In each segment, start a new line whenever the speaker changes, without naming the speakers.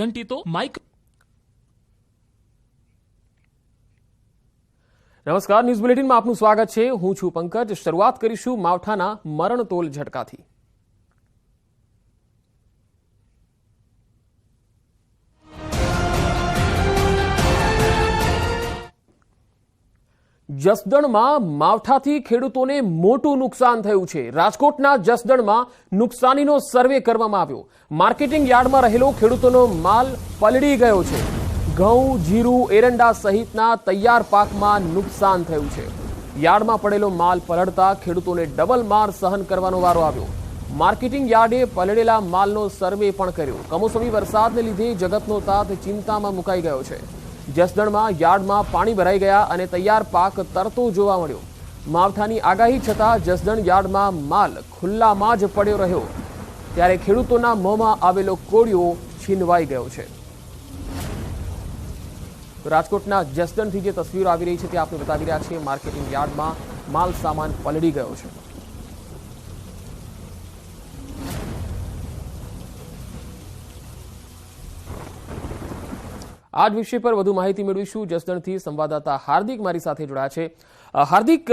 ઘંટી તો માઇક। નમસ્કાર, ન્યૂઝ બુલેટિનમાં આપનું સ્વાગત છે। હું છું પંકજ। શરૂઆત કરીશું માવઠાના મરણતોલ ઝટકાથી। જસદણમાં માવઠાથી ખેડૂતોને મોટું નુકસાન થયું છે। રાજકોટના જસદણમાં નુકસાનીનો સર્વે કરવામાં આવ્યો। માર્કેટિંગ યાર્ડમાં રહેલો ખેડૂતોનો માલ પલળી ગયો છે। ઘઉં, જીરું, એરંડા સહિતના તૈયાર પાકમાં નુકસાન થયું છે। યાર્ડમાં પડેલો માલ પલળતા ખેડૂતોને ડબલ માર સહન કરવાનો વારો આવ્યો। માર્કેટિંગ યાર્ડે પલળેલા માલનો સર્વે પણ કર્યો। કમોસમી વરસાદને લીધે જગતનો તાત ચિંતામાં મુકાઈ ગયો છે। જસદણમાં યાર્ડમાં પાણી ભરાઈ ગયા અને તૈયાર પાક તરતો જોવા મળ્યો। માવઠાની આગાહી છતાં જસદણ યાર્ડમાં માલ ખુલ્લામાં જ પડ્યો રહ્યો, ત્યારે ખેડૂતોના મોંમાં આવેલો કોળિયો છીનવાઈ ગયો છે। રાજકોટના જસદણથી જે તસવીરો આવી રહી છે તે આપણે બતાવી રહ્યા છીએ। માર્કેટિંગ યાર્ડમાં માલ સામાન પલળી ગયો છે। આજ વિષય પર વધુ માહિતી મેળવીશું। જસદણથી સંવાદદાતા હાર્દિક મારી સાથે જોડાયા છે। હાર્દિક,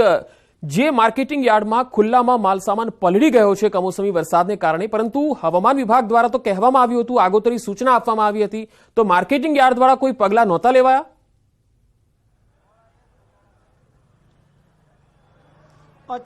જે માર્કેટિંગ યાર્ડમાં ખુલ્લામાં માલસામાન પલળી ગયો છે કમોસમી વરસાદને કારણે, પરંતુ હવામાન વિભાગ દ્વારા તો કહેવામાં આવ્યું હતું, આગોતરી સૂચના આપવામાં આવી હતી, તો માર્કેટિંગ યાર્ડ દ્વારા કોઈ પગલાં નહોતા લેવાયા?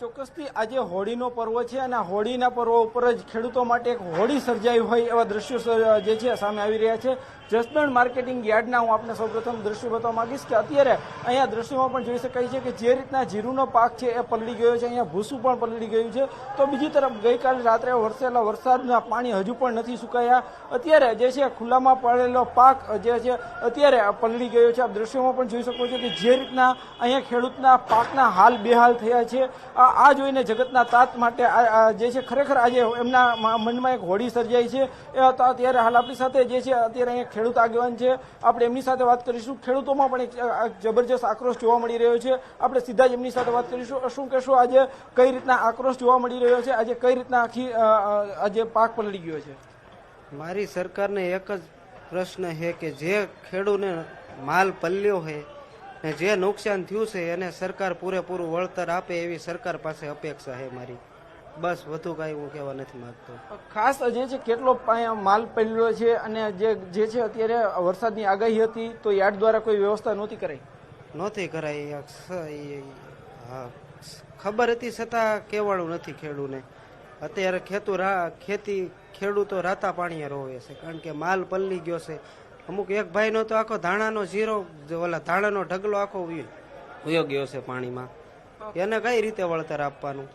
ચોક્કસથી આજે હોળીનો પર્વ છે અને હોળીના પર્વ ઉપર જ ખેડૂતો માટે એક હોળી સર્જાઈ હોય એવા દ્રશ્યો જે છે સામે આવી રહ્યા છે। જસદણ માર્કેટિંગ યાર્ડના હું આપને સૌપ્રથમ દ્રશ્યો બતાવવા માંગીશ કે અત્યારે અહીંયા દ્રશ્યોમાં પણ જોઈ શકાય છે કે જે રીતના જીરુનો પાક છે એ પલળી ગયો છે, અહીંયા ભૂસું પણ પલળી ગયું છે। તો બીજી તરફ ગઈકાલે રાત્રે વરસેલા વરસાદના પાણી હજુ પણ નથી સુકાયા। અત્યારે જે છે ખુલ્લામાં પડેલો પાક જે છે અત્યારે પલળી ગયો છે। આપ દ્રશ્યોમાં પણ જોઈ શકો છો કે જે રીતના અહીંયા ખેડૂતના પાકના હાલ બેહાલ થયા છે। આ જોઈને જગતના તાત માટે જે છે ખરેખર આજે એમના મનમાં એક હોળી સર્જાઈ છે। અત્યારે હાલ આપણી સાથે જે છે અત્યારે અહીંયા ખેડૂત આગેવાન છે, આપણે એમની સાથે વાત કરીશું। ખેડૂતોમાં પણ એક જબરજસ્ત આક્રોશ જોવા મળી રહ્યો છે। આપણે સીધા જ એમની સાથે વાત કરીશું। શું કહેશો, આજે કઈ રીતના આક્રોશ જોવા મળી રહ્યો છે? આજે કઈ રીતના આખી આજે પાક પલળી ગયો છે?
મારી સરકારને એક જ પ્રશ્ન છે કે જે ખેડૂતને માલ પલ્લ્યો છે ને જે નુકસાન થયું છે એને સરકાર પૂરેપૂરું વળતર આપે એવી સરકાર પાસે અપેક્ષા છે મારી। બસ, વધુ કાંઈ હું કહેવા નથી માંગતો।
ખાસ જે છે કેટલો માલ પડ્યો છે અને જે છે અત્યારે વરસાદની આગાહી હતી તો યાર્ડ દ્વારા કોઈ વ્યવસ્થા નહોતી કરાઈ? હા, ખબર હતી છતાં કહેવાળું નથી ખેડૂને। અત્યારે ખેડૂતો રાતા પાણીએ રોવે છે કારણ કે માલ પલળી ગયો છે। અમુક એક ભાઈનો તો આખો ધાણાનો જીરો, ઓલા ધાણાનો ઢગલો આખો વયો ગયો છે પાણીમાં। એને કઈ રીતે વળતર આપવાનું?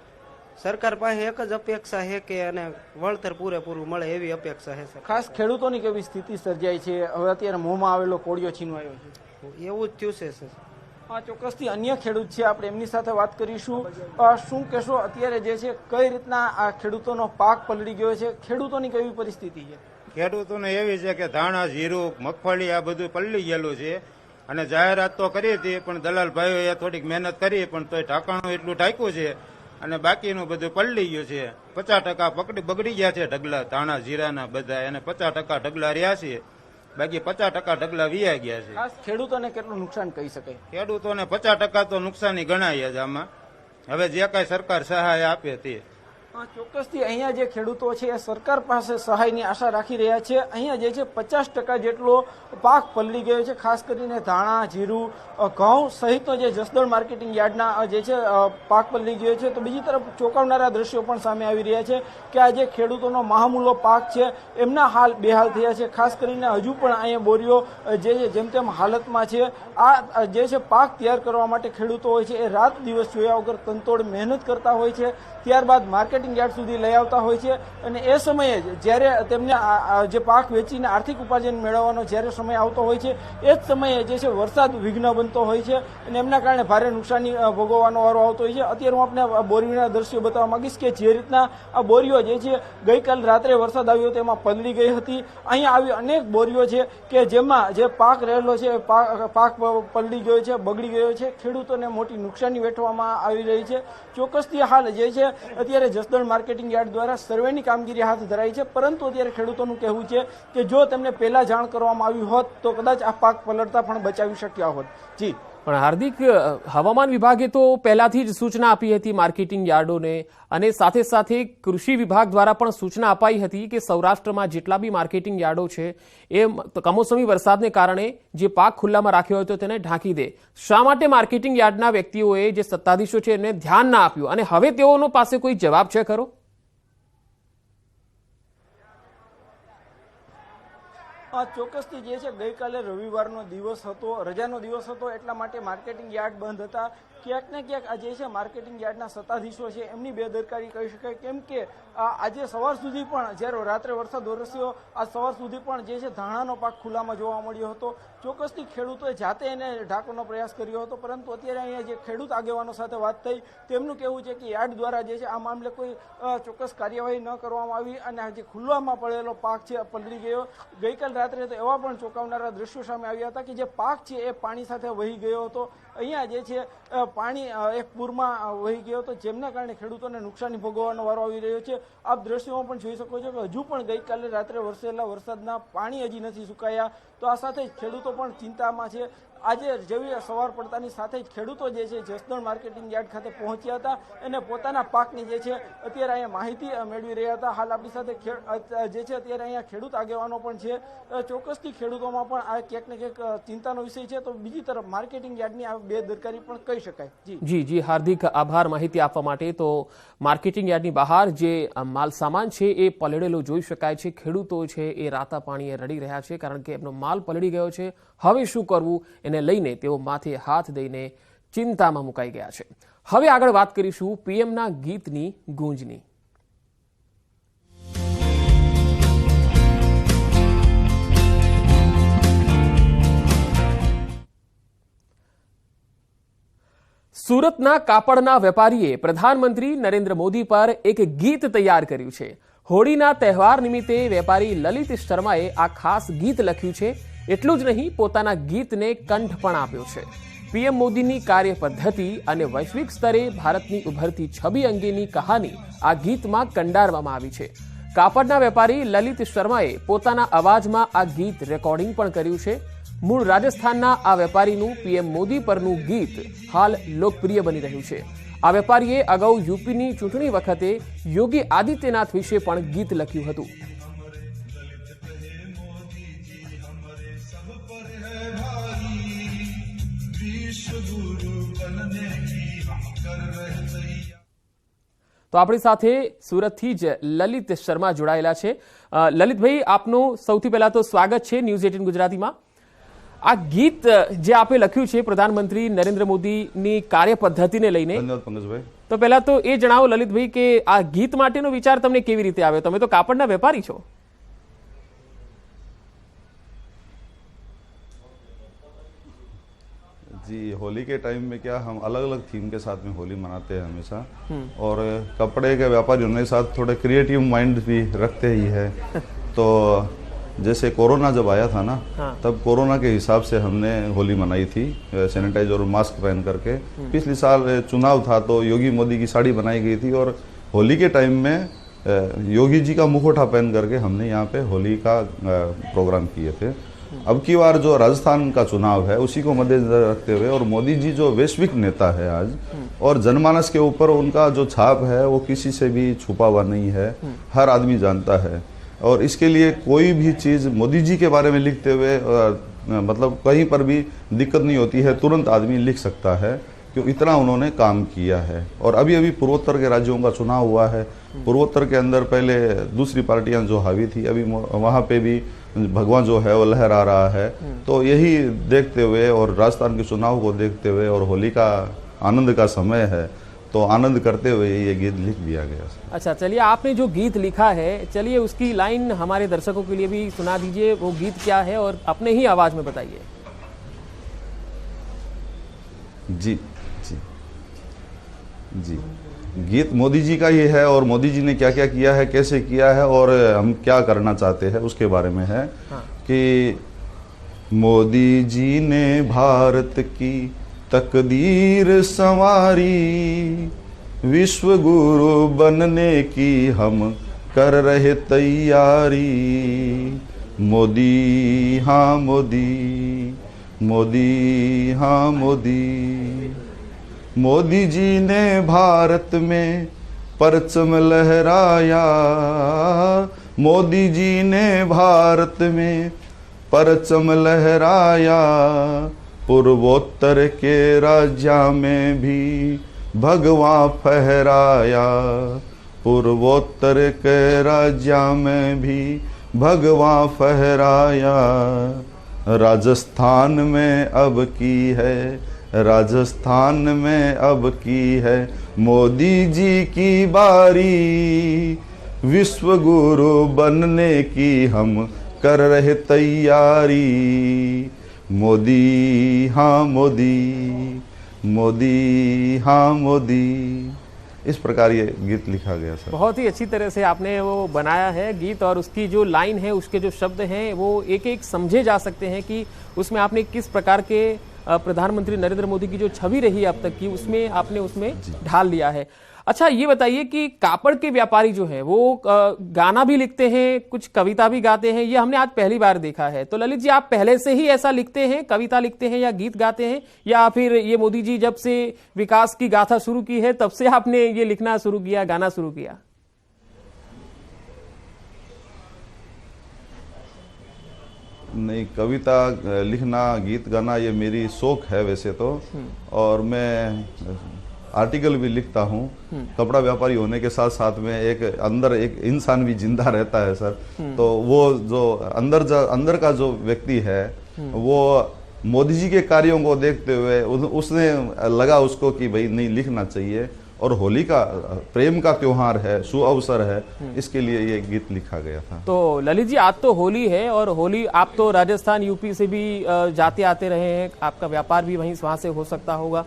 સરકાર પાસે એક જ અપેક્ષા છે કે એને વળતર પૂરેપૂરું મળે એવી અપેક્ષા છે। ખાસ ખેડૂતોની કેવી સ્થિતિ સર્જાઈ છે? હવે અત્યારે મોંમાં આવેલો કોળિયો છીનવાયો છે,
એવું જ થયું છે સર।
હા, ચોક્કસથી અન્ય ખેડૂત છે, આપણે એમની સાથે વાત કરીશું। શું કહેશો, અત્યારે જે છે કઈ રીતના આ ખેડૂતોનો પાક પલળી ગયો છે? ખેડૂતોની કેવી પરિસ્થિતિ છે?
ખેડૂતોને એવી છે કે ધાણા, જીરું, મગફળી આ બધું પલળી ગયેલું છે અને જાહેરાત તો કરી હતી પણ દલાલ ભાઈઓએ થોડીક મહેનત કરી પણ તોય ઢાંકાણું એટલું ઢાંક્યું છે અને બાકીનું બધું પલળી ગયું છે। 50% બગડી ગયા છે ઢગલા, ધાણા જીરાના બધા, એને 50% ઢગલા રહ્યા છે, બાકી 50% ઢગલા વિયા ગયા છે।
ખાસ ખેડૂતોને કેટલું નુકસાન કહી શકાય?
ખેડૂતોને 50% તો નુકસાની ગણાય જ આમાં। હવે જે કાંઈ સરકાર સહાય આપે તે।
ચોક્કસથી અહીંયા જે ખેડૂતો છે એ સરકાર પાસે સહાયની આશા રાખી રહ્યા છે। અહીંયા જે છે 50% જેટલો પાક પલળી ગયો છે, ખાસ કરીને ધાણા, જીરું, ઘઉં સહિતનો જે જસદણ માર્કેટિંગ યાર્ડના જે છે પાક પલળી ગયો છે। તો બીજી તરફ ચોંકાવનારા દ્રશ્યો પણ સામે આવી રહ્યા છે કે આ જે ખેડૂતોનો મહામૂલો પાક છે એમના હાલ બેહાલ થયા છે। ખાસ કરીને હજુ પણ અહીંયા બોરીઓ જે જેમ તેમ હાલતમાં છે। આ જે છે પાક તૈયાર કરવા માટે ખેડૂતો હોય છે એ રાત દિવસ જોયા વગર તનતોડ મહેનત કરતા હોય છે, ત્યારબાદ માર્કેટિંગ યાર્ડ સુધી લઈ આવતા હોય છે અને એ સમયે જ્યારે તેમને જે પાક વેચીને આર્થિક ઉપાર્જન મેળવવાનો જ્યારે સમય આવતો હોય છે એ જ સમયે જે છે વરસાદ વિઘ્ન બનતો હોય છે અને એમના કારણે ભારે નુકસાની ભોગવવાનો વારો આવતો હોય છે। અત્યારે હું આપને બોરીના દ્રશ્યો બતાવવા માંગીશ કે જે રીતના આ બોરીઓ જે છે ગઈકાલ રાત્રે વરસાદ આવ્યો તેમાં પલળી ગઈ હતી। અહીંયા આવી અનેક બોરીઓ છે કે જેમાં જે પાક રહેલો છે પાક પલળી ગયો છે, બગડી ગયો છે, ખેડૂતોને મોટી નુકસાની વેઠવામાં આવી રહી છે। ચોક્કસથી હાલ જે છે અત્યારે જસદણ જસદણ માર્કેટિંગ યાર્ડ દ્વારા સર્વેની કામગીરી હાથ ધરાઈ છે, પરંતુ અત્યારે ખેડૂતોનું કહેવું છે કે જો તેમને પહેલા જાણ કરવામાં આવી હોત તો કદાચ આ પાક પલળતા પણ બચાવી શક્યા હોત. જી
પણ હાર્દિક, હવામાન વિભાગે તો પહેલાથી જ સૂચના આપી હતી માર્કેટિંગ યાર્ડોને, અને સાથે સાથે કૃષિ વિભાગ દ્વારા પણ સૂચના અપાઈ હતી કે સૌરાષ્ટ્રમાં જેટલા બી માર્કેટિંગ યાર્ડો છે એ કમોસમી વરસાદને કારણે જે પાક ખુલ્લામાં રાખ્યો હોય તો તેને ઢાંકી દે. શા માટે માર્કેટિંગ યાર્ડના વ્યક્તિઓએ, જે સત્તાધીશો છે, એમને ધ્યાન ના આપ્યું, અને હવે તેઓનો પાસે કોઈ જવાબ છે ખરો?
ચોક્કસથી જે છે ગઈકાલે રવિવારનો દિવસ હતો, રજાનો દિવસ હતો, એટલા માટે માર્કેટિંગ યાર્ડ બંધ હતા. ક્યાંક ને ક્યાંક આ જે છે માર્કેટિંગ યાર્ડના સત્તાધીશો છે એમની બેદરકારી કહી શકાય, કેમ કે આજે સવાર સુધી પણ, જ્યારે રાત્રે વરસાદ વરસ્યો, આ સવાર સુધી પણ જે છે ધાણાનો પાક ખુલ્લામાં જોવા મળ્યો હતો. ચોક્કસથી ખેડૂતોએ જાતે એને ઢાંકવાનો પ્રયાસ કર્યો હતો, પરંતુ અત્યારે અહીંયા જે ખેડૂત આગેવાનો સાથે વાત થઈ તેમનું કહેવું છે કે યાર્ડ દ્વારા જે છે આ મામલે કોઈ ચોક્કસ કાર્યવાહી ન કરવામાં આવી અને આ જે ખુલ્લામાં પડેલો પાક છે પલળી ગયો. ગઈકાલ રાત્રે તો એવા પણ ચોંકાવનારા દ્રશ્યો સામે આવ્યા હતા કે જે પાક છે એ પાણી સાથે વહી ગયો હતો. અહીંયા જે છે પાણી એક પૂરમાં વહી ગયો હતો, જેમના કારણે ખેડૂતોને નુકસાની ભોગવવાનો વારો આવી રહ્યો છે. આપ દ્રશ્યોમાં પણ જોઈ શકો છો કે હજુ પણ ગઈકાલે રાત્રે વરસેલા વરસાદના પાણી હજી નથી સુકાયા. તો આ સાથે જ ખેડૂતો પણ ચિંતામાં છે. આજે જેવી સવાર પડતાની સાથે જ ખેડૂતો જે છે જસદણ માર્કેટિંગ યાર્ડ ખાતે પહોંચ્યા હતા અને પોતાના પાકની જે છે અત્યારે અહીંયા માહિતી મેળવી રહ્યા હતા. હાલ આપણી સાથે જે છે અત્યારે અહીંયા ખેડૂત આગેવાનો પણ છે. ચોક્કસથી ખેડૂતોમાં પણ આ ક્યાંક ને ક્યાંક ચિંતાનો વિષય છે. તો બીજી તરફ માર્કેટિંગ યાર્ડની આ બેદરકારી પણ કહી શકાય.
જી હાર્દિક, આભાર માહિતી આપવા માટે. તો માર્કેટિંગ યાર્ડની બહાર જે માલ સામાન છે એ પલળેલો જોઈ શકાય છે. ખેડૂતો છે એ રાતા પાણીએ રડી રહ્યા છે, કારણ કે એમનો માલ પલળી ગયો છે. હવે શું કરવું એને લઈને તેઓ માથે હાથ દઈને ચિંતામાં મુકાઈ ગયા છે. હવે આગળ વાત કરીશું પીએમના ગીતની ગૂંજની. સુરતના કાપડના વેપારીએ પ્રધાનમંત્રી નરેન્દ્ર મોદી પર એક ગીત તૈયાર કર્યું છે. હોળીના તહેવાર નિમિત્તે વેપારી લલિત શર્માએ આ ખાસ ગીત લખ્યું છે. એટલું જ નહીં, પોતાના ગીતને કંઠ પણ આપ્યો છે. પીએમ મોદીની કાર્ય પદ્ધતિ અને વૈશ્વિક સ્તરે ભારતની ઉભરતી છબી અંગેની કહાની આ ગીતમાં કંડારવામાં આવી છે. કાપડના વેપારી લલિત શર્માએ પોતાના અવાજમાં આ ગીત રેકોર્ડિંગ પણ કર્યું છે. મૂળ રાજસ્થાનના આ વેપારીનું પીએમ મોદી પરનું ગીત હાલ લોકપ્રિય બની રહ્યું છે. આ વેપારીએ અગાઉ યુપીની ચૂંટણી વખતે યોગી આદિત્યનાથ વિશે પણ ગીત લખ્યું હતું. તો આપણી સાથે સુરતથી જ લલિત શર્મા જોડાયેલા છે. લલિતભાઈ, આપનું સૌથી પહેલા તો સ્વાગત છે ન્યૂઝ 18 ગુજરાતીમાં. આ ગીત જે આપે લખ્યું છે પ્રધાનમંત્રી નરેન્દ્ર મોદીની કાર્ય પદ્ધતિને લઈને, તો પહેલા તો એ જણાવો લલિતભાઈ કે આ ગીત માટેનો વિચાર તમને કેવી રીતે આવ્યો? તમે તો કાપડના વેપારી છો.
जी, होली के टाइम में क्या हम अलग अलग थीम के साथ में होली मनाते हैं हमेशा, और कपड़े के व्यापारियों के साथ थोड़े क्रिएटिव माइंड भी रखते ही है. तो जैसे कोरोना जब आया था ना, तब कोरोना के हिसाब से हमने होली मनाई थी, सैनिटाइजर और मास्क पहन करके. पिछले साल चुनाव था तो योगी मोदी की साड़ी बनाई गई थी, और होली के टाइम में योगी जी का मुखौटा पहन करके हमने यहाँ पे होली का प्रोग्राम किए थे. अब की बार जो राजस्थान का चुनाव है उसी को मद्देनजर रखते हुए, और मोदी जी जो वैश्विक नेता है आज, और जनमानस के ऊपर उनका जो छाप है वो किसी से भी छुपा हुआ नहीं है, हर आदमी जानता है. और इसके लिए कोई भी चीज़ मोदी जी के बारे में लिखते हुए मतलब कहीं पर भी दिक्कत नहीं होती है, तुरंत आदमी लिख सकता है, क्यों इतना उन्होंने काम किया है. और अभी अभी पूर्वोत्तर के राज्यों का चुनाव हुआ है. पूर्वोत्तर के अंदर पहले दूसरी पार्टियां जो हावी थी, अभी वहाँ पे भी भगवान जो है वो लहरा रहा है. तो यही देखते हुए और राजस्थान के चुनाव को देखते हुए और होली का आनंद का समय है, तो आनंद करते हुए ये गीत लिख दिया गया.
अच्छा, चलिए, आपने जो गीत लिखा है, चलिए उसकी लाइन हमारे दर्शकों के लिए भी सुना दीजिए. वो गीत क्या है और अपने ही आवाज में बताइए.
जी जी जी, गीत मोदी जी का ही है, और मोदी जी ने क्या क्या किया है, कैसे किया है, और हम क्या करना चाहते हैं उसके बारे में है. कि मोदी जी ने भारत की तकदीर संवारी, विश्व गुरु बनने की हम कर रहे तैयारी। मोदी हाँ मोदी, मोदी हाँ मोदी। मोदी जी ने भारत में परचम लहराया, मोदी जी ने भारत में परचम लहराया। पूर्वोत्तर के राज्य में भी भगवा फहराया, पूर्वोत्तर के राज्य में भी भगवा फहराया। राजस्थान में अब की है, राजस्थान में अब की है मोदी जी की बारी। विश्व गुरु बनने की हम कर रहे तैयारी। मोदी हाँ मोदी, मोदी हाँ मोदी। इस प्रकार ये गीत लिखा गया सर।
बहुत ही अच्छी तरह से आपने वो बनाया है गीत, और उसकी जो लाइन है, उसके जो शब्द हैं, वो एक एक समझे जा सकते हैं कि उसमें आपने किस प्रकार के प्रधानमंत्री नरेंद्र मोदी की जो छवि रही अब तक की, उसमें आपने उसमें ढाल दिया है। अच्छा, ये बताइए कि कापड़ के व्यापारी जो है वो गाना भी लिखते हैं, कुछ कविता भी गाते हैं, ये हमने आज पहली बार देखा है। तो ललित जी, आप पहले से ही ऐसा लिखते हैं, कविता लिखते हैं या गीत गाते हैं, या फिर ये मोदी जी जब से विकास की गाथा शुरू की है तब से आपने ये लिखना शुरू किया, गाना शुरू किया?
नहीं, कविता लिखना, गीत गाना ये मेरी शौक है वैसे तो। और मैं आर्टिकल भी लिखता हूँ। कपड़ा व्यापारी होने के साथ साथ में एक अंदर एक इंसान भी जिंदा रहता है सर। तो वो जो अंदर का जो व्यक्ति है, वो मोदी जी के कार्यों को देखते हुए उसने लगा उसको कि भाई नहीं, लिखना चाहिए। और होली का प्रेम का त्योहार है, शुभ अवसर है, इसके लिए ये गीत लिखा गया था।
तो ललित जी, आज तो होली है, और होली आप तो राजस्थान यूपी से भी जाते आते रहे हैं, आपका व्यापार भी वहां से हो सकता होगा,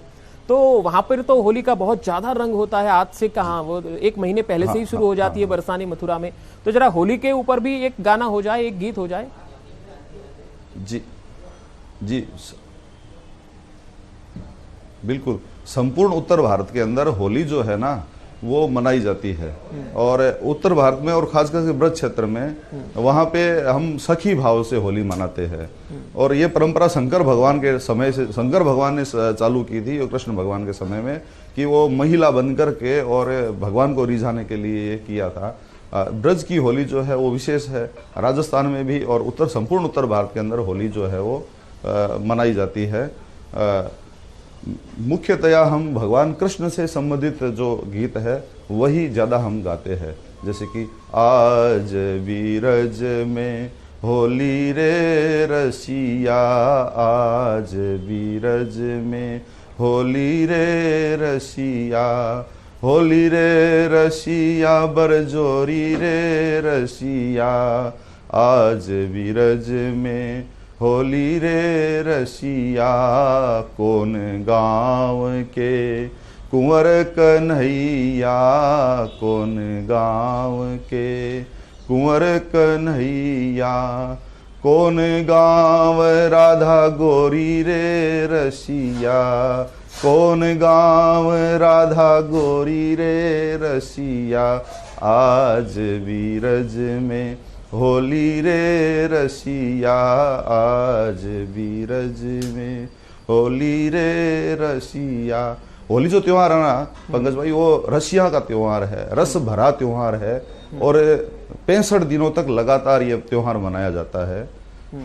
तो वहां पर तो होली का बहुत ज्यादा रंग होता है। आज से कहाँ, वो 1 महीने पहले से ही शुरू हो जाती है बरसाने मथुरा में। तो जरा होली के ऊपर भी एक गाना हो जाए, एक गीत हो जाए।
जी जी बिल्कुल। संपूर्ण उत्तर भारत के अंदर होली जो है ना, वो मनाई जाती है। और उत्तर भारत में और खासकर ब्रज क्षेत्र में, वहाँ पे हम सखी भाव से होली मनाते हैं। और ये परंपरा शंकर भगवान के समय से, शंकर भगवान ने चालू की थी, और कृष्ण भगवान के समय में, कि वो महिला बनकर के और भगवान को रिझाने के लिए ये किया था। ब्रज की होली जो है वो विशेष है। राजस्थान में भी और संपूर्ण उत्तर भारत के अंदर होली जो है वो मनाई जाती है। मुख्यतया हम भगवान कृष्ण से संबंधित जो गीत है वही ज़्यादा हम गाते हैं। जैसे कि आज बीरज में होली रे रसिया, आज बीरज में होली रे रसिया, होली रे रसिया बरजोरी रे रसिया, आज बीरज में होली रे रसिया। कौन गाँव के कुंवर कन्हैया, कौन गाँव के कुंवर कन्हैया, कौन गाँव राधा गोरी रे रसिया, कौन गाँव राधा गोरी रे रसिया, आज बीरज में होली रे रसिया, आज बीरज में होली रे रसिया। होली जो त्योहार है ना पंकज भाई, वो रसिया का त्योहार है, रस भरा त्योहार है। और 65 दिनों तक लगातार ये त्योहार मनाया जाता है।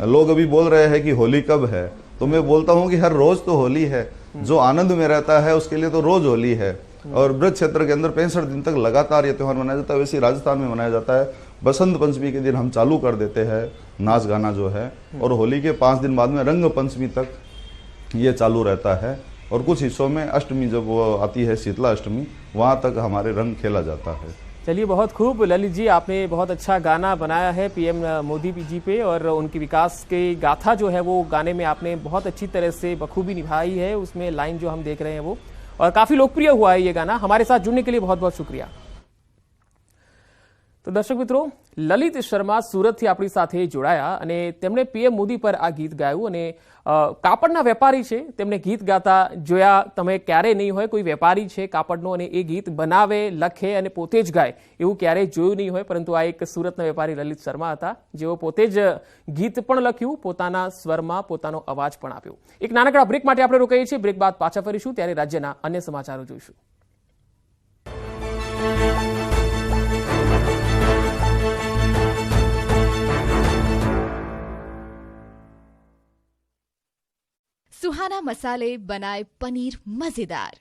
लोग अभी बोल रहे हैं कि होली कब है, तो मैं बोलता हूँ कि हर रोज तो होली है। जो आनंद में रहता है उसके लिए तो रोज होली है। और ब्रज क्षेत्र के अंदर 65 दिन तक लगातार ये त्योहार मनाया जाता है। वैसे राजस्थान में मनाया जाता है। बसंत पंचमी के दिन हम चालू कर देते हैं नाच गाना जो है, और होली के 5 दिन बाद में रंग पंचमी तक ये चालू रहता है। और कुछ हिस्सों में अष्टमी जब वो आती है, शीतला अष्टमी, वहाँ तक हमारे रंग खेला जाता है।
चलिए, बहुत खूब ललित जी, आपने बहुत अच्छा गाना बनाया है पीएम मोदी जी पे, और उनकी विकास की गाथा जो है वो गाने में आपने बहुत अच्छी तरह से बखूबी निभाई है। उसमें लाइन जो हम देख रहे हैं वो, और काफी लोकप्रिय हुआ है ये गाना। हमारे साथ जुड़ने के लिए बहुत बहुत शुक्रिया। तो दर्शक मित्रों, લલિત શર્મા સુરતથી આપણી સાથે જોડાયા અને તેમણે પીએમ મોદી પર આ ગીત ગાયું અને કાપડના વેપારી છે તેમને ગીત ગાતા જોયા તમે ક્યારેય નહીં હોય કોઈ વેપારી છે કાપડનો અને એ ગીત બનાવે લખે અને પોતે જ ગાય એવું ક્યારેય જોયું નહીં હોય પરંતુ આ એક સુરતના વેપારી લલિત શર્મા હતા જેઓ પોતે જ ગીત પણ લખ્યું પોતાના સ્વરમાં પોતાનો અવાજ પણ આપ્યો એક નાનકડા બ્રેક માટે આપણે રોકાઈએ છીએ બ્રેક બાદ પાછા ફરીશું ત્યારે રાજ્યના અન્ય સમાચારો જોઈશું
सुहाना मसाले बनाए पनीर मजेदार।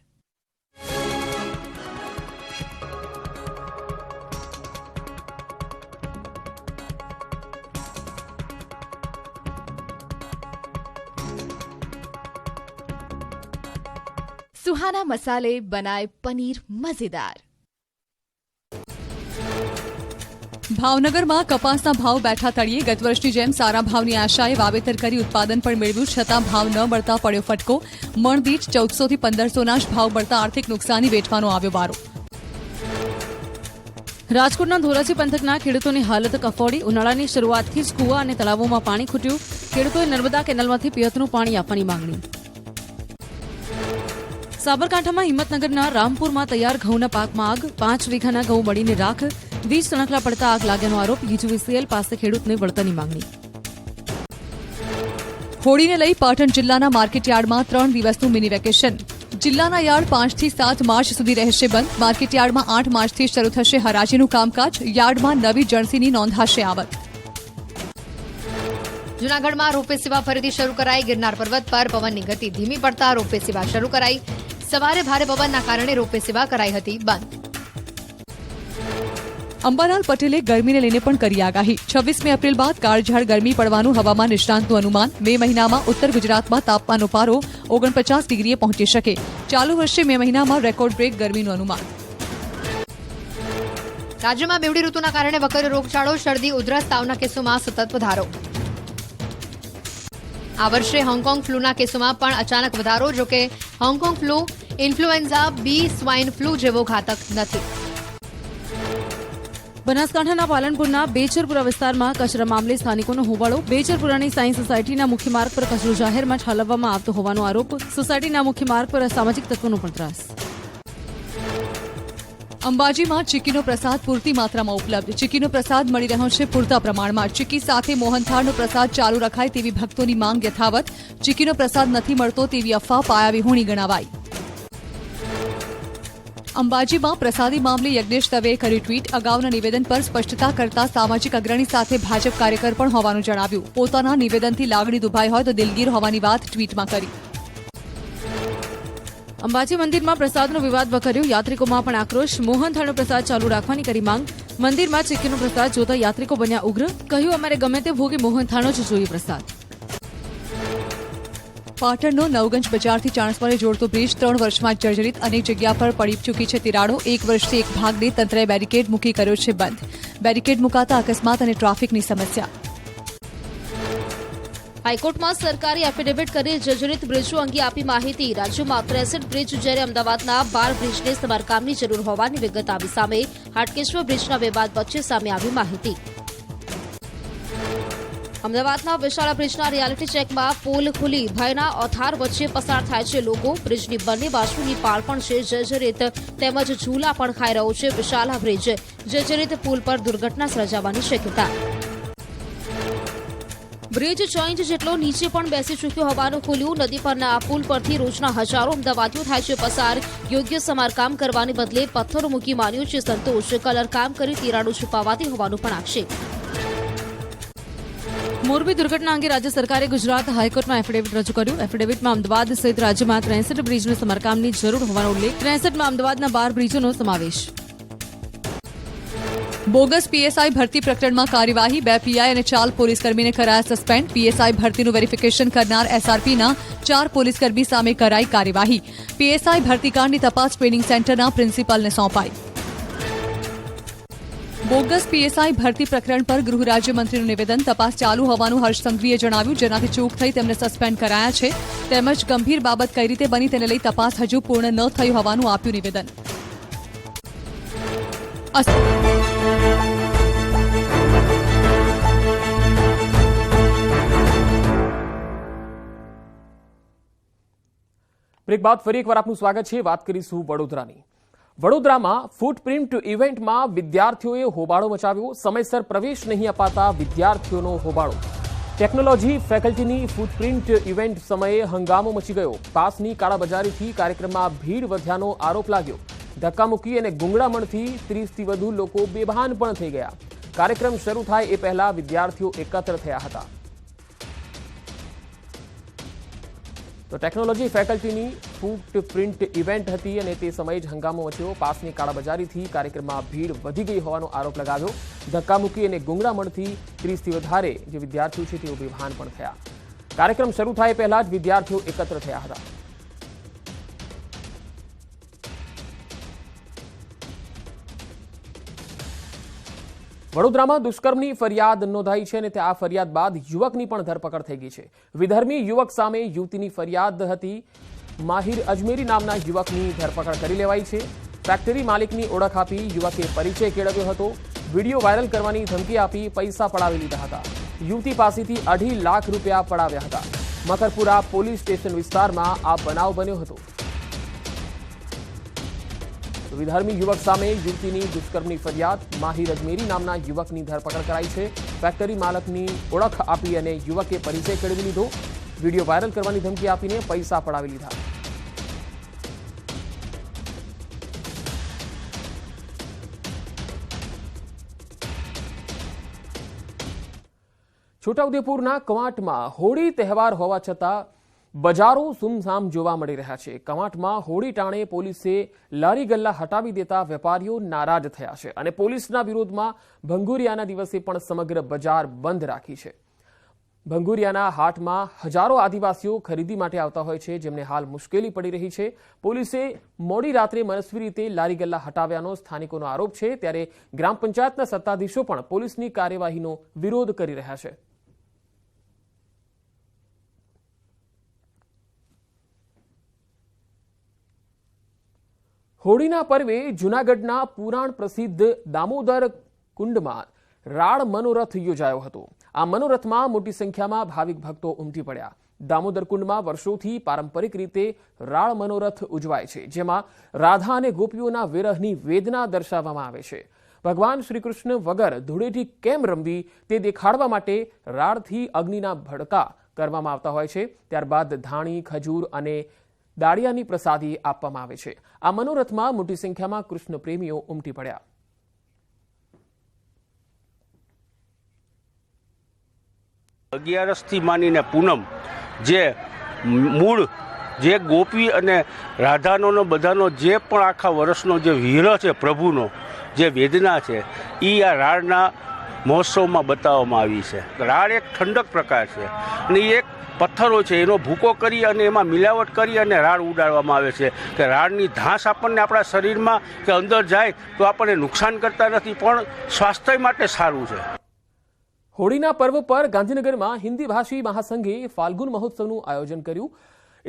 सुहाना मसाले बनाए पनीर मजेदार।
ભાવનગરમાં કપાસના ભાવ બેઠા તળિયે ગત વર્ષની જેમ સારા ભાવની આશાએ વાવેતર કરી ઉત્પાદન પણ મેળવ્યું છતાં ભાવ ન મળતા પડ્યો ફટકો મણદીઠ 1400 થી 1500ના જ ભાવ મળતા આર્થિક નુકસાની વેઠવાનો આવ્યો વારો। રાજકોટના ધોરાજી પંથકના ખેડૂતોની હાલત કફોડી ઉનાળાની શરૂઆતથી જ કુવા અને તળાવોમાં પાણી ખૂટ્યું ખેડૂતોએ નર્મદા કેનાલમાંથી પિયતનું પાણી આપવાની માંગણી। સાબરકાંઠામાં હિંમતનગરના રામપુરમાં તૈયાર ઘઉંના પાકમાં આગ 5 વીઘાના ઘઉં બળીને રાખ વીજ સણકલા પડતા આગ લાગ્યાનો આરોપ યુજીવીસીએલ પાસે ખેડૂતને વળતરની માંગણી। હોળીને લઈ પાટણ જિલ્લાના માર્કેટયાર્ડમાં 3 દિવસનું મિની વેકેશન જિલ્લાના યાર્ડ 5 થી 7 માર્ચ સુધી રહેશે બંધ માર્કેટયાર્ડમાં 8 માર્ચથી શરૂ થશે હરાજીનું કામકાજ યાર્ડમાં નવી જણસીની નોંધાશે આવક।
જૂનાગઢમાં રોપવે સેવા ફરીથી શરૂ કરાઈ ગિરનાર પર્વત પર પવનની ગતિ ધીમી પડતા રોપવે સેવા શરૂ કરાઈ સવારે ભારે પવનના કારણે રોપવે સેવા કરાઈ હતી બંધ।
અંબાલાલ પટેલે ગરમીને લઈને પણ કરી આગાહી 26મી એપ્રિલ બાદ કાળઝાળ ગરમી પડવાનું હવામાન નિષ્ણાંતનું અનુમાન મે મહિનામાં ઉત્તર ગુજરાતમાં તાપમાનનો પારો 49 ડિગ્રીએ પહોંચી શકે ચાલુ વર્ષે મે મહિનામાં રેકોર્ડ બ્રેક ગરમીનું અનુમાન।
રાજ્યમાં બેવડી ઋતુના કારણે વકર્યો રોગચાળો શરદી ઉધરસ તાવના કેસોમાં સતત વધારો આ વર્ષે હોંગકોંગ ફ્લૂના કેસોમાં પણ અચાનક વધારો જોકે હોંગકોંગ ફ્લૂ ઇન્ફ્લુએન્ઝા બી સ્વાઇન ફ્લૂ જેવો ઘાતક નથી।
બનાસકાંઠાના પાલનપુરના બેચરપુરા વિસ્તારમાં કચરા મામલે સ્થાનિકોનો હોબાળો બેચરપુરાની સાયન્સ સોસાયટીના મુખ્ય માર્ગ પર કચરો જાહેરમાં ઠાલવવામાં આવતો હોવાનો આરોપ સોસાયટીના મુખ્ય માર્ગ પર અસામાજિક તત્વોનો પણ ત્રાસ। અંબાજીમાં ચીકીનો પ્રસાદ પૂરતી માત્રામાં ઉપલબ્ધ ચીકીનો પ્રસાદ મળી રહ્યો છે પૂરતા પ્રમાણમાં ચીકી સાથે મોહનથાળનો પ્રસાદ ચાલુ રખાય તેવી ભક્તોની માંગ યથાવત ચીકીનો પ્રસાદ નથી મળતો તેવી અફવા પાયાવિહોણી ગણાવાઈ। અંબાજીમાં પ્રસાદી મામલે યજ્ઞેશ દવેએ કર્યું ટ્વીટ અગાઉના નિવેદન પર સ્પષ્ટતા કરતા સામાજિક અગ્રણી સાથે ભાજપ કાર્યકર પણ હોવાનું જણાવ્યું પોતાના નિવેદનથી લાગણી દુભાઈ હોય તો દિલગીર હોવાની વાત ટ્વીટમાં કરી। અંબાજી મંદિરમાં પ્રસાદનો વિવાદ વકર્યો યાત્રિકોમાં પણ આક્રોશ મોહનથાળનો પ્રસાદ ચાલુ રાખવાની કરી માંગ મંદિરમાં ચીકીનો પ્રસાદ જોતા યાત્રિકો બન્યા ઉગ્ર કહ્યું અમારે ગમે તે ભોગે મોહનથાળનો જ જોઈએ પ્રસાદ। પાટણનો નવગંજ બજારથી ચાણસ્માને જોડતો બ્રિજ 3 વર્ષમાં જર્જરિત અનેક જગ્યા પર પડી ચૂકી છે તિરાડો 1 વર્ષથી એક ભાગને તંત્રએ બેરિકેડ મૂકી કર્યો છે બંધ બેરિકેડ મુકાતા અકસ્માત અને ટ્રાફિકની સમસ્યા।
હાઈકોર્ટમાં સરકારી એફિડેવિટ કરી જર્જરિત બ્રિજો અંગે આપી માહિતી રાજ્યમાં 63 બ્રિજ જ્યારે અમદાવાદના 12 બ્રિજને સમારકામની જરૂર હોવાની વિગત આવી સામે હાટકેશ્વર બ્રિજના વિવાદ વચ્ચે સામે આવી માહિતી। અમદાવાદના વિશાળા બ્રિજના રિયાલિટી ચેકમાં પુલ ખુલી ભયના ઓથાર વચ્ચે પસાર થાય છે લોકો બ્રિજની બંને બાજુની પાળ પણ છે જર્જરિત તેમજ ઝૂલા પણ ખાઈ રહ્યો છે વિશાળા બ્રિજ જર્જરિત પુલ પર દુર્ઘટના સર્જાવાની શક્યતા। બ્રિજ 6 ઇંચ જેટલો નીચે પણ બેસી ચૂક્યો હોવાનું ખુલ્યું નદી પરના આ પુલ પરથી રોજના હજારો અમદાવાદીઓ થાય છે પસાર યોગ્ય સમારકામ કરવાને બદલે પથ્થરો મૂકી માન્યો છે સંતોષ કલરકામ કરી તિરાડો છુપાવાતી હોવાનું પણ આક્ષેપ।
મોરબી દુર્ઘટના અંગે રાજ્ય સરકારે ગુજરાત હાઈકોર્ટમાં એફિડેવિટ રજૂ કર્યું એફિડેવિટમાં અમદાવાદ સહિત રાજ્યમાં 63 બ્રિજનું સમારકામની જરૂર હોવાનો ઉલ્લેખ 63માં અમદાવાદના 12 બ્રિજોનો સમાવેશ। બોગસ પીએસઆઈ ભરતી પ્રકરણમાં કાર્યવાહી 2 પીઆઈ અને 4 પોલીસકર્મીને કરાયા સસ્પેન્ડ પીએસઆઈ ભરતીનું વેરિફિકેશન કરનાર એસઆરપીના 4 પોલીસકર્મી સામે કરાઈ કાર્યવાહી પીએસઆઈ ભરતીકાંડની તપાસ ટ્રેનિંગ સેન્ટરના પ્રિન્સિપાલને સોંપાઈ। બોગસ પીએસઆઈ ભરતી પ્રકરણ પર ગૃહ રાજ્યમંત્રીનું નિવેદન તપાસ ચાલુ હોવાનું હર્ષ સંઘવીએ જણાવ્યું જેનાથી ચૂક થઈ તેમને સસ્પેન્ડ કરાયા છે તેમજ ગંભીર બાબત કઈ રીતે બની તેને લઈ તપાસ હજુ પૂર્ણ ન થયું હોવાનું આપ્યું નિવેદન।
બ્રેક બાદ ફરી એકવાર આપનું સ્વાગત છે. વાત કરીશું વડોદરાની. વડોદરામાં ફૂટપ્રિન્ટ ઇવેન્ટમાં વિદ્યાર્થીઓએ હોબાળો મચાવ્યો. સમયસર પ્રવેશ નહીં અપાતા વિદ્યાર્થીઓનો હોબાળો. ટેકનોલોજી ફેકલ્ટીની ફૂટપ્રિન્ટ ઇવેન્ટ સમયે હંગામો મચી ગયો. પાસની કાળાબજારીથી કાર્યક્રમમાં ભીડ વધ્યાનો આરોપ લાગ્યો. ધક્કામુક્કી અને ગુંગળામણથી 30થી વધુ લોકો બેભાન પણ થઈ ગયા. કાર્યક્રમ શરૂ થાય એ પહેલા વિદ્યાર્થીઓ એકત્ર થયા હતા. તો ટેકનોલોજી ફેકલ્ટીની ફૂટપ્રિન્ટ ઇવેન્ટ હતી અને તે સમયે જ હંગામો મચ્યો. પાસની કાળાબજારીથી કાર્યક્રમમાં ભીડ વધી ગઈ હોવાનો આરોપ લગાવ્યો. ધક્કામુક્કી અને ગુંગળામણથી 30થી વધારે જે વિદ્યાર્થીઓ છે તેઓ બેભાન પણ થયા. કાર્યક્રમ શરૂ થાય પહેલા જ વિદ્યાર્થીઓ એકત્ર થયા હતા. વડોદરામાં દુષ્કર્મની ફરિયાદ નોંધાઈ છે અને આ ફરિયાદ બાદ યુવકની પણ ધરપકડ થઈ ગઈ છે. વિધર્મી યુવક સામે યુવતીની ફરિયાદ હતી. માહિર અજમેરી નામના યુવકની ધરપકડ કરી લેવાઈ છે. ફેક્ટરી માલિકની ઓળખ આપી યુવકે પરિચય કેળવ્યો હતો. વિડીયો વાયરલ કરવાની ધમકી આપી પૈસા પડાવી લીધા હતા. યુવતી પાસેથી 2.5 લાખ રૂપિયા પડાવ્યા હતા. મકરપુરા પોલીસ સ્ટેશન વિસ્તારમાં આ બનાવ બન્યો હતો. વિધર્મી યુવક સામે યુવતીની દુષ્કર્મની ફરિયાદ. માહિર અજમેરી નામના યુવકની ધરપકડ કરાઈ છે. ફેક્ટરી માલકની ઓળખ આપી અને યુવકે પરિચય કેળવી લીધો. વિડીયો વાયરલ કરવાની ધમકી આપીને પૈસા પડાવી લીધા. છોટાઉદેપુરના કવાંટમાં હોળી તહેવાર હોવા છતાં બજારો સુમસામ જોવા મળી રહ્યા છે. કવાંટમાં હોળી ટાણે પોલીસે લારી ગલ્લા હટાવી દેતા વેપારીઓ નારાજ થયા છે અને પોલીસના વિરોધમાં ભંગુરિયાના દિવસે પણ સમગ્ર બજાર બંધ રાખી છે. ભંગુરિયાના હાટમાં હજારો આદિવાસીઓ ખરીદી માટે આવતા હોય છે, જેમને હાલ મુશ્કેલી પડી રહી છે. પોલીસે મોડી રાત્રે મનસ્વી રીતે લારી ગલ્લા હટાવ્યાનો સ્થાનિકોનો આરોપ છે. ત્યારે ગ્રામ પંચાયતના સત્તાધીશો પણ પોલીસની કાર્યવાહીનો વિરોધ કરી રહ્યા છે. હોળીના પર્વે જૂનાગઢના પુરાણ પ્રસિદ્ધ દામોદર કુંડમાં રાળ મનોરથ યોજાયો હતો. આ મનોરથમાં મોટી સંખ્યામાં ભાવિક ભક્તો ઉમટી પડ્યા. દામોદર કુંડમાં વર્ષોથી પારંપરિક રીતે રાળ મનોરથ ઉજવાય છે, જેમાં રાધા અને ગોપીઓના વિરહની વેદના દર્શાવવામાં આવે છે. ભગવાન શ્રીકૃષ્ણ વગર ધૂળેટી કેમ રમવી તે દેખાડવા માટે રાળથી અગ્નિના ભડકા કરવામાં આવતા હોય છે. ત્યારબાદ ધાણી, ખજૂર અને દાળિયાની પ્રસાદી આપવામાં આવે છે. આ મનોરથમાં મોટી સંખ્યામાં કૃષ્ણ પ્રેમીઓ ઉમટી પડ્યા.
અગિયારસથી માનીને પૂનમ જે મૂળ જે ગોપી અને રાધાનો બધાનો જે પણ આખા વર્ષનો જે વિરહ છે, પ્રભુનો જે વેદના છે, એ આ રાળના મહોત્સવમાં બતાવવામાં આવી છે. રાળ એક ઠંડક પ્રકાર છે અને એક પથ્થરો છે એનો ભૂકો કરી અને એમાં મિલાવટ કરી અને રાળ ઉડાડવામાં આવે છે કે રાળની ધાસ આપણને આપણા શરીરમાં કે અંદર જાય તો આપણને નુકસાન કરતા નથી, પણ સ્વાસ્થ્ય માટે સારું છે.
હોળીના પર્વ પર ગાંધીનગરમાં હિન્દી ભાષી મહાસંઘે ફાલ્ગુન મહોત્સવનું આયોજન કર્યું.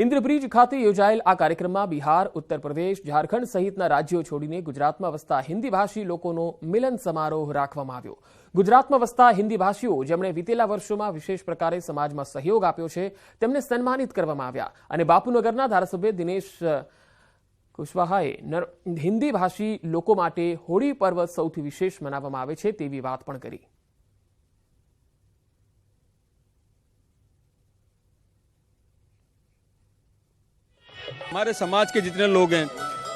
ઇન્દ્રબ્રિજ ખાતે યોજાયેલ આ કાર્યક્રમમાં બિહાર, ઉત્તર પ્રદેશ, ઝારખંડ સહિતના રાજ્યો છોડીને ગુજરાતમાં વસતા હિન્દી ભાષી લોકોનો મિલન સમારોહ રાખવામાં આવ્યો. ગુજરાતમાં વસતા હિન્દી ભાષીઓ જેમણે વિતેલા વર્ષોમાં વિશેષ પ્રકારે સમાજમાં સહયોગ આપ્યો છે તેમને સન્માનિત કરવામાં આવ્યા અને બાપુનગરના ધારાસભ્ય દિનેશ કુશવાહાએ હિન્દી ભાષી લોકો માટે હોળી પર્વ સૌથી વિશેષ મનાવવામાં આવે છે તેવી વાત પણ કરી.
हमारे समाज के जितने लोग हैं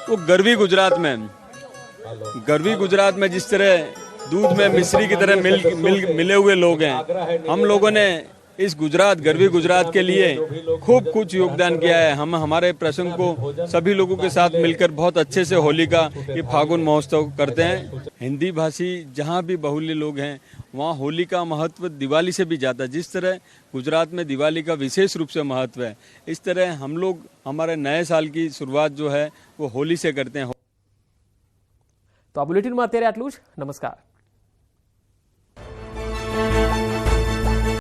वो गरवी गुजरात में जिस तरह दूध में मिश्री की तरह मिले हुए लोग हैं, हम लोगों ने इस गरवी गुजरात के लिए खूब कुछ योगदान किया है. हम हमारे प्रसंग को सभी लोगों के साथ मिलकर बहुत अच्छे से होली का ये फागुन महोत्सव करते हैं. हिंदी भाषी जहाँ भी बहुल्य लोग हैं वहाँ होली का महत्व दिवाली से भी ज़्यादा, जिस तरह गुजरात में दिवाली का विशेष रूप से महत्व है, इस तरह हम लोग हमारे नए साल की शुरुआत जो है वो होली से करते हैं.
तो आ बुलेटिन में अत्यारे आटલું જ. नमस्कार.